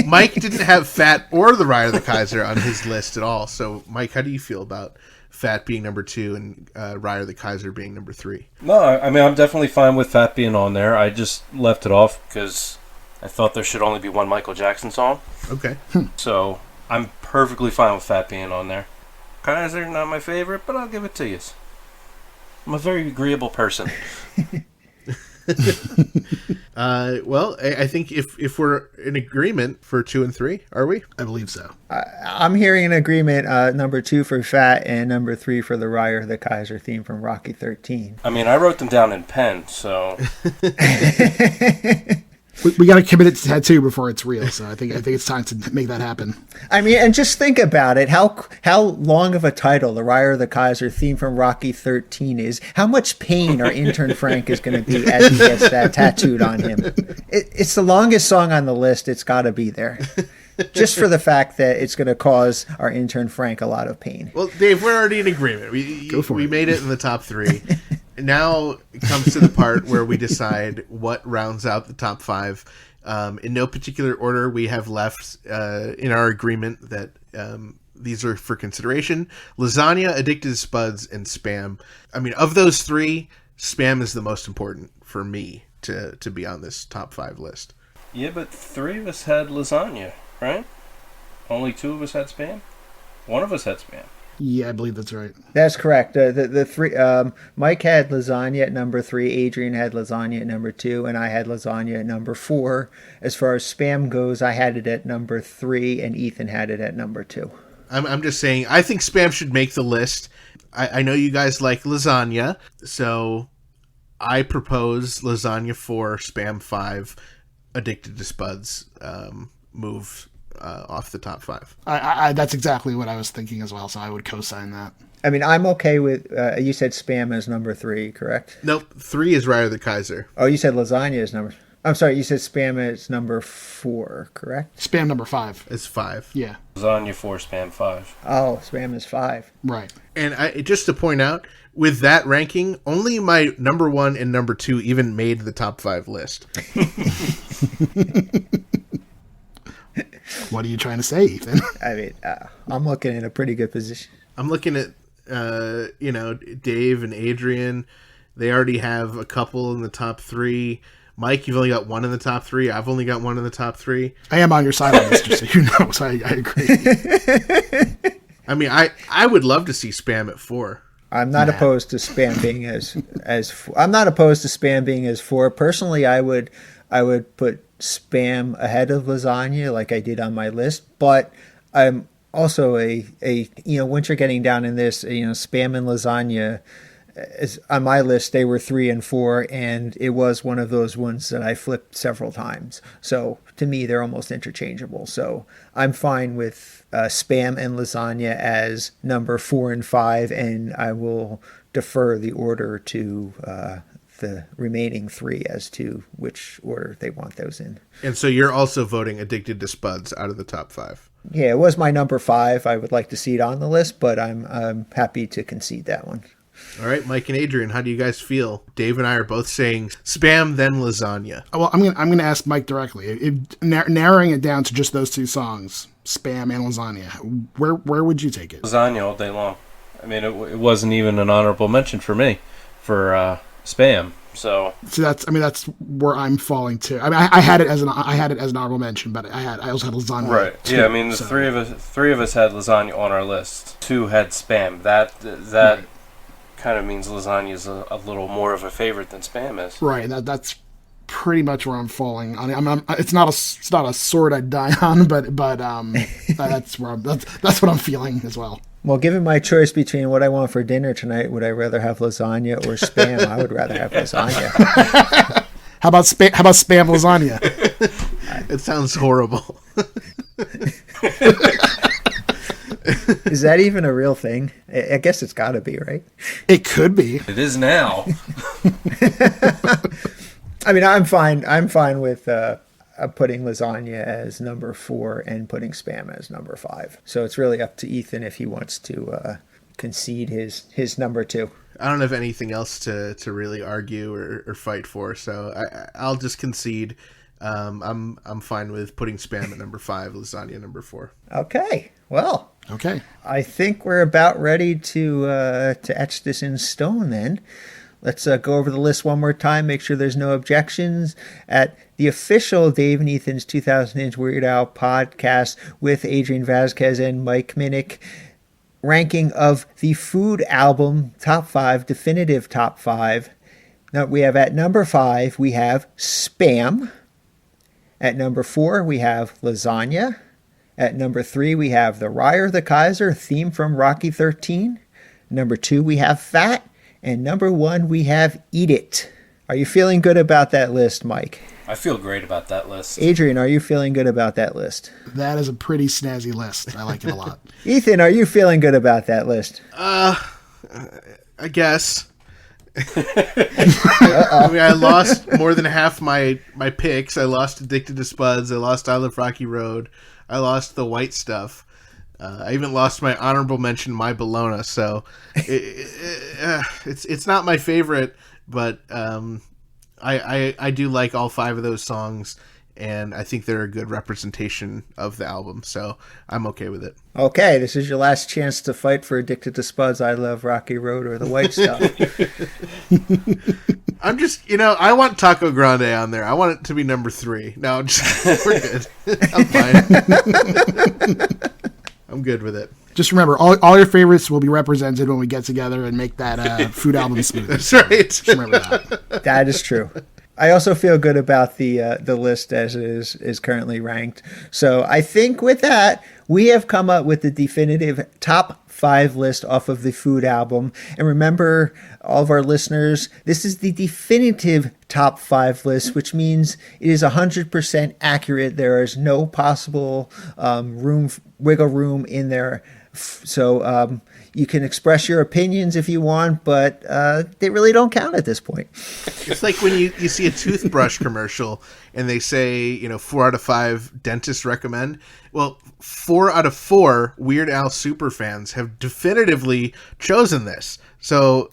Mike didn't have Fat or the Ride of the Kaiser on his list at all. So, Mike, how do you feel about Fat being number 2 and Ride of the Kaiser being number 3? No, I mean, I'm definitely fine with Fat being on there. I just left it off because I thought there should only be one Michael Jackson song. Okay. So I'm perfectly fine with Fat being on there. Kaiser, not my favorite, but I'll give it to you. I'm a very agreeable person. Well, I think if we're in agreement for 2 and 3, are we? I believe so. I'm hearing an agreement, number 2 for Fat and number 3 for the Ride of the Kaiser theme from Rocky 13. I mean, I wrote them down in pen, so... We got to commit it to tattoo before it's real, so I think it's time to make that happen. I mean, and just think about it. How long of a title the Ride of the Kaiser theme from Rocky 13 is. How much pain our intern Frank is going to be as he gets that tattooed on him. It's the longest song on the list. It's got to be there. Just for the fact that it's going to cause our intern Frank a lot of pain. Well, Dave, we're already in agreement. We made it in the top 3. Now it comes to the part where we decide what rounds out the top 5. In no particular order, we have left in our agreement that these are for consideration: Lasagna, Addicted to Spuds, and Spam. I mean, of those 3, Spam is the most important for me to be on this top 5 list. Yeah, but 3 of us had Lasagna, right? Only 2 of us had Spam? 1 of us had Spam. Yeah, I believe that's right. That's correct. The 3, Mike had Lasagna at number 3, Adrian had Lasagna at number 2, and I had Lasagna at number 4. As far as Spam goes, I had it at number 3, and Ethan had it at number 2. I'm just saying, I think Spam should make the list. I know you guys like Lasagna, so I propose Lasagna 4, Spam 5, Addicted to Spuds move off the top 5. I that's exactly what I was thinking as well, so I would co-sign that. I mean, I'm okay with, you said Spam as number 3, correct? Nope, 3 is Ride of the Kaiser. Oh, you said Lasagna is number... I'm sorry, you said Spam is number 4, correct? Spam number 5. It's 5. Yeah. Lasagna 4, Spam 5. Oh, Spam is 5. Right. And just to point out, with that ranking, only my number 1 and number 2 even made the top 5 list. What are you trying to say, Ethan? I mean, I'm looking in a pretty good position. I'm looking at, Dave and Adrian. They already have a couple in the top 3. Mike, you've only got 1 in the top 3. I've only got 1 in the top 3. I am on your side on this, just so you know, so I agree. I mean, I would love to see Spam at 4. I'm not opposed to Spam being I'm not opposed to Spam being as 4. Personally, I would put Spam ahead of Lasagna like I did on my list, but I'm also once you're getting down in this, Spam and Lasagna is on my list. They were 3 and 4, and it was one of those ones that I flipped several times. So to me, they're almost interchangeable. So I'm fine with Spam and Lasagna as number 4 and 5, and I will defer the order to the remaining 3 as to which order they want those in. And so you're also voting Addicted to Spuds out of the top 5. Yeah, it was my number 5. I would like to see it on the list, but I'm happy to concede that one. All right, Mike and Adrian, how do you guys feel? Dave and I are both saying Spam, then Lasagna. Well, I'm gonna ask Mike directly. Narrowing it down to just those two songs, Spam and Lasagna, where would you take it? Lasagna all day long. I mean, it wasn't even an honorable mention for me for Spam. So that's where I'm falling to. I mean, I had it as an honorable mention, but I also had Lasagna. Right. Too, yeah. I mean, the three of us had Lasagna on our list. 2 had Spam. That right. kind of means Lasagna is a little more of a favorite than Spam is. Right. That's pretty much where I'm falling on. It's not a sword I'd die on, but that's what I'm feeling as well. Well, given my choice between what I want for dinner tonight, would I rather have lasagna or Spam? I would rather have lasagna. How about Spam lasagna? It sounds horrible. Is that even a real thing? I guess it's got to be, right? It could be. It is now. I mean, I'm fine with putting lasagna as number 4 and putting Spam as number 5. So it's really up to Ethan if he wants to concede his number 2. I don't have anything else to really argue or fight for, so I'll just concede. I'm fine with putting Spam at number 5, Lasagna number 4. Okay. Well. Okay. I think we're about ready to etch this in stone then. Let's go over the list one more time, make sure there's no objections. At the official Dave and Ethan's 2000-inch Weird Al podcast with Adrian Vazquez and Mike Minnick, ranking of the food album top 5, definitive top 5. Now we have at number 5, we have Spam. At number 4, we have Lasagna. At number 3, we have The Ryer the Kaiser, theme from Rocky 13. Number 2, we have Fat. And number 1, we have Eat It. Are you feeling good about that list, Mike? I feel great about that list. Adrian, are you feeling good about that list? That is a pretty snazzy list. I like it a lot. Ethan, are you feeling good about that list? I guess. I mean, I lost more than half my picks. I lost Addicted to Spuds. I lost I Love Rocky Road. I lost the white stuff. I even lost my honorable mention, My Bologna. So it's not my favorite, but I do like all 5 of those songs, and I think they're a good representation of the album. So I'm okay with it. Okay, this is your last chance to fight for Addicted to Spuds, I Love Rocky Road, or the white stuff. I'm just, I want Taco Grande on there. I want it to be number 3. No, we're good. I'm fine. I'm good with it. Just remember, all your favorites will be represented when we get together and make that food album smoothie. That's right. Just remember that. That is true. I also feel good about the list as it is currently ranked. So I think with that, we have come up with the definitive top 5 list off of the food album. And remember, all of our listeners, this is the definitive top 5 list, which means it is 100% accurate. There is no possible wiggle room in there. So you can express your opinions if you want, but they really don't count at this point. It's like when you see a toothbrush commercial and they say, 4 out of 5 dentists recommend. Well, 4 out of 4 Weird Al superfans have definitively chosen this. So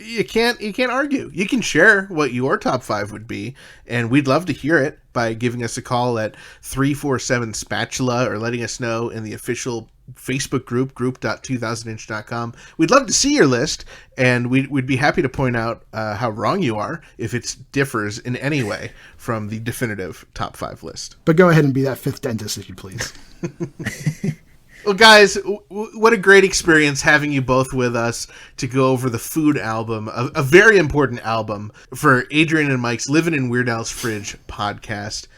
you can't argue. You can share what your top 5 would be, and we'd love to hear it by giving us a call at 347 Spatula or letting us know in the official Facebook group.2000inch.com. We'd love to see your list, and we'd be happy to point out how wrong you are if it differs in any way from the definitive top 5 list. But go ahead and be that 5th dentist, if you please. Well, guys, what a great experience having you both with us to go over the food album, a very important album for Adrian and Mike's Living in Weird Al's Fridge podcast.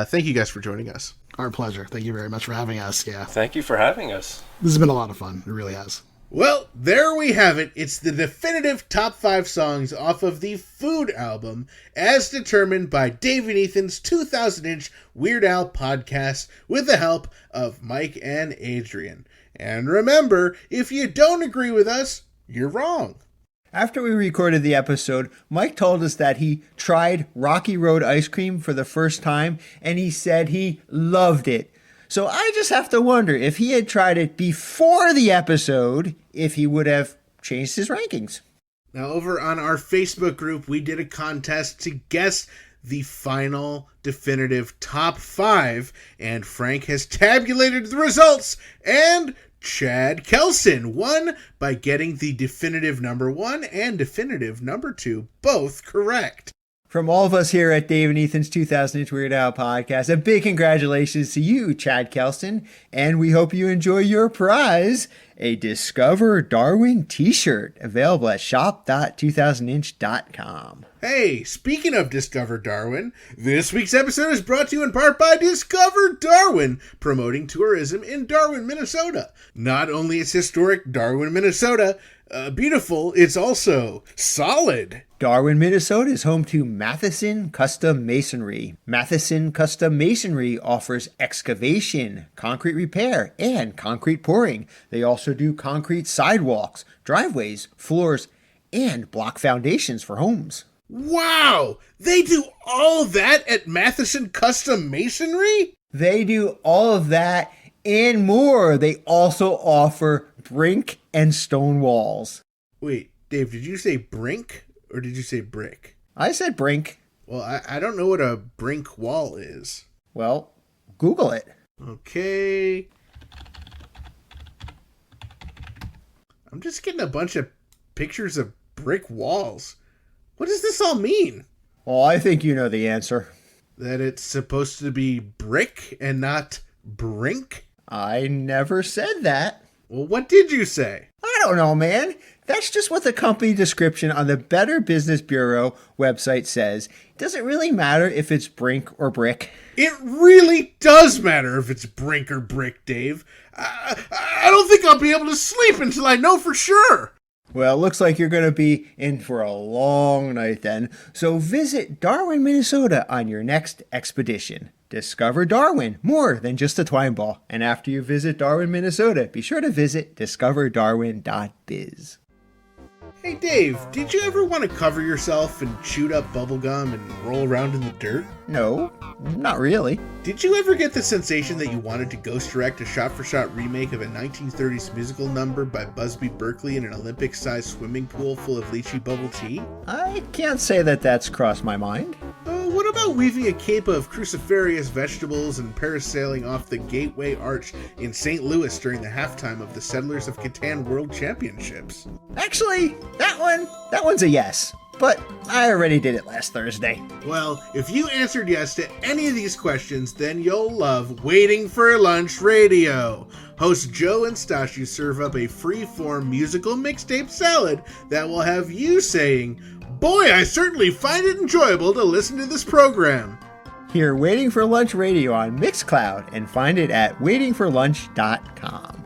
Thank you guys for joining us. Our pleasure. Thank you very much for having us. Yeah. Thank you for having us. This has been a lot of fun. It really has. Well, there we have it. It's the definitive top 5 songs off of the Food album, as determined by Dave and Ethan's 2000-inch Weird Al podcast with the help of Mike and Adrian. And remember, if you don't agree with us, you're wrong. After we recorded the episode, Mike told us that he tried Rocky Road ice cream for the first time, and he said he loved it. So I just have to wonder if he had tried it before the episode, if he would have changed his rankings. Now, over on our Facebook group, we did a contest to guess the final definitive top 5, and Frank has tabulated the results, and Chad Kelson won by getting the definitive number 1 and definitive number 2 both correct. From all of us here at Dave and Ethan's 2000-inch Weird Al podcast, a big congratulations to you, Chad Kelson, and we hope you enjoy your prize, a Discover Darwin t-shirt, available at shop.2000inch.com. Hey, speaking of Discover Darwin, this week's episode is brought to you in part by Discover Darwin, promoting tourism in Darwin, Minnesota. Not only is historic Darwin, Minnesota beautiful, it's also solid. Darwin, Minnesota is home to Matheson Custom Masonry. Matheson Custom Masonry offers excavation, concrete repair, and concrete pouring. They also do concrete sidewalks, driveways, floors, and block foundations for homes. Wow! They do all of that at Matheson Custom Masonry? They do all of that and more. They also offer brink and stone walls. Wait, Dave, did you say brink or did you say brick? I said brink. Well, I don't know what a brink wall is. Well, Google it. Okay. I'm just getting a bunch of pictures of brick walls. What does this all mean? Well, I think you know the answer. That it's supposed to be brick and not brink? I never said that. Well, what did you say? I don't know, man. That's just what the company description on the Better Business Bureau website says. It doesn't really matter if it's brink or brick. It really does matter if it's brink or brick, Dave. I don't think I'll be able to sleep until I know for sure. Well, it looks like you're going to be in for a long night then. So visit Darwin, Minnesota on your next expedition. Discover Darwin, more than just a twine ball. And after you visit Darwin, Minnesota, be sure to visit discoverdarwin.biz. Hey Dave, did you ever want to cover yourself and chewed up bubblegum and roll around in the dirt? No, not really. Did you ever get the sensation that you wanted to ghost direct a shot-for-shot remake of a 1930s musical number by Busby Berkeley in an Olympic-sized swimming pool full of lychee bubble tea? I can't say that that's crossed my mind. What about weaving a cape of cruciferous vegetables and parasailing off the Gateway Arch in St. Louis during the halftime of the Settlers of Catan World Championships? Actually, that one's a yes. But I already did it last Thursday. Well, if you answered yes to any of these questions, then you'll love Waiting for Lunch Radio. Host Joe and Stashu serve up a free-form musical mixtape salad that will have you saying, "Boy, I certainly find it enjoyable to listen to this program." Hear Waiting for Lunch Radio on Mixcloud and find it at waitingforlunch.com.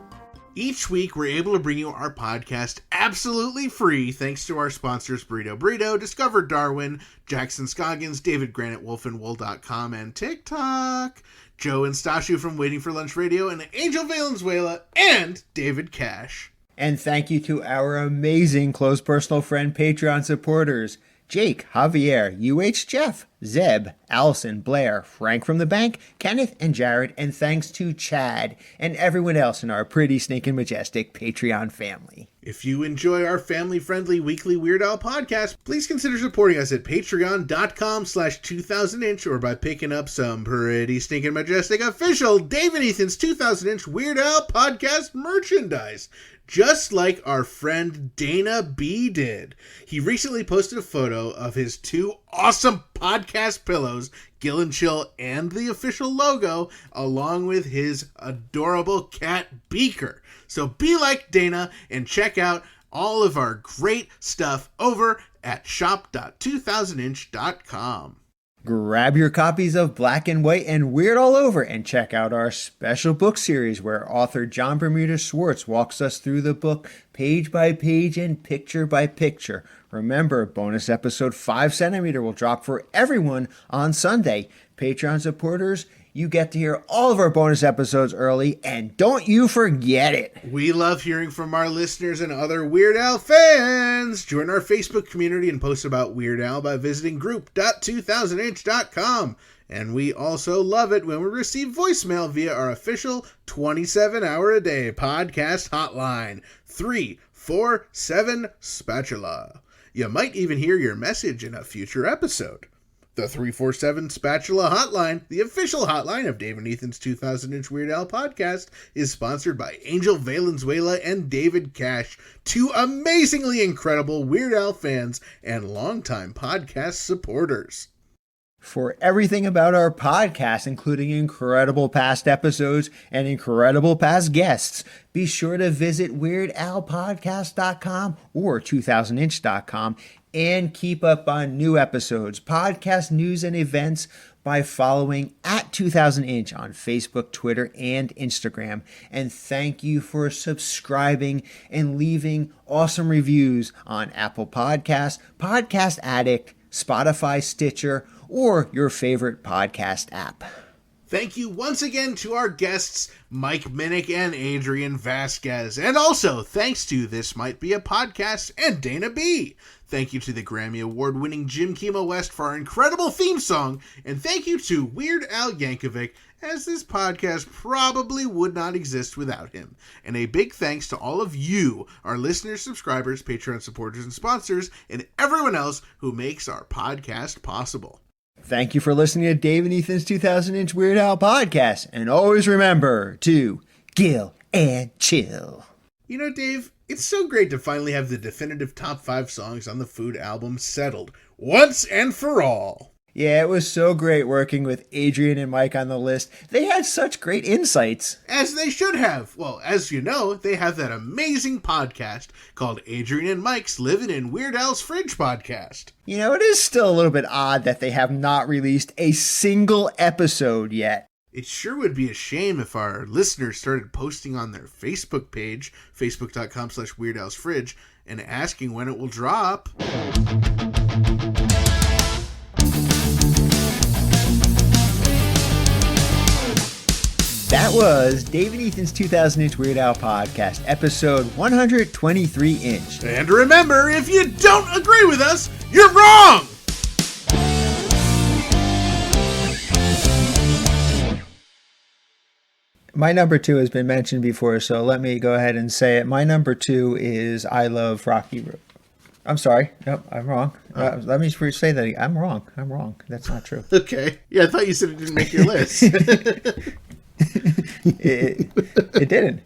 Each week, we're able to bring you our podcast absolutely free thanks to our sponsors Burrito, Discover Darwin, Jackson Scoggins, David Granite, wolfandwool.com, and TikTok, Joe and Stashu from Waiting for Lunch Radio, and Angel Valenzuela, and David Cash. And thank you to our amazing close personal friend Patreon supporters, Jake, Javier, UH Jeff, Zeb, Allison, Blair, Frank from the Bank, Kenneth, and Jared, and thanks to Chad and everyone else in our pretty stinking majestic Patreon family. If you enjoy our family-friendly weekly Weird Al podcast, please consider supporting us at patreon.com/2000inch or by picking up some pretty stinking majestic official Dave and Ethan's 2000-inch Weird Al podcast merchandise. Just like our friend Dana B did. He recently posted a photo of his 2 awesome podcast pillows, Gill and Chill and the official logo, along with his adorable cat Beaker. So be like Dana and check out all of our great stuff over at shop.2000inch.com. Grab your copies of Black and White and Weird All Over and check out our special book series where author John Bermuda Schwartz walks us through the book page by page and picture by picture. Remember, bonus episode 5cm will drop for everyone on Sunday. Patreon supporters, you get to hear all of our bonus episodes early, and don't you forget it. We love hearing from our listeners and other Weird Al fans. Join our Facebook community and post about Weird Al by visiting group.2000inch.com. And we also love it when we receive voicemail via our official 27-hour-a-day podcast hotline, 347 Spatula. You might even hear your message in a future episode. The 347 Spatula Hotline, the official hotline of Dave and Ethan's 2000-inch Weird Al podcast, is sponsored by Angel Valenzuela and David Cash, two amazingly incredible Weird Al fans and longtime podcast supporters. For everything about our podcast, including incredible past episodes and incredible past guests, be sure to visit WeirdAlPodcast.com or 2000inch.com and keep up on new episodes, podcast news, and events by following at 2000inch on Facebook, Twitter, and Instagram. And thank you for subscribing and leaving awesome reviews on Apple Podcasts, Podcast Addict, Spotify, Stitcher, or your favorite podcast app. Thank you once again to our guests, Mike Minnick and Adrian Vazquez. And also, thanks to This Might Be a Podcast and Dana B. Thank you to the Grammy Award-winning Jim Kimo West for our incredible theme song. And thank you to Weird Al Yankovic, as this podcast probably would not exist without him. And a big thanks to all of you, our listeners, subscribers, Patreon supporters, and sponsors, and everyone else who makes our podcast possible. Thank you for listening to Dave and Ethan's 2000-inch Weird Al podcast. And always remember to gill and chill. You know, Dave, it's so great to finally have the definitive top 5 songs on the Food album settled, once and for all. Yeah, it was so great working with Adrian and Mike on the list. They had such great insights. As they should have. Well, as you know, they have that amazing podcast called Adrian and Mike's Living in Weird Al's Fridge podcast. You know, it is still a little bit odd that they have not released a single episode yet. It sure would be a shame if our listeners started posting on their Facebook page, facebook.com/WeirdAlsFridge, and asking when it will drop. That was Dave and Ethan's 2000-inch Weird Al podcast, episode 123-inch. And remember, if you don't agree with us, you're wrong! My number 2 has been mentioned before, so let me go ahead and say it. My number 2 is I Love Rocky Road. I'm sorry. Nope, I'm wrong. Let me say that again. I'm wrong. That's not true. Okay. Yeah, I thought you said it didn't make your list. It didn't.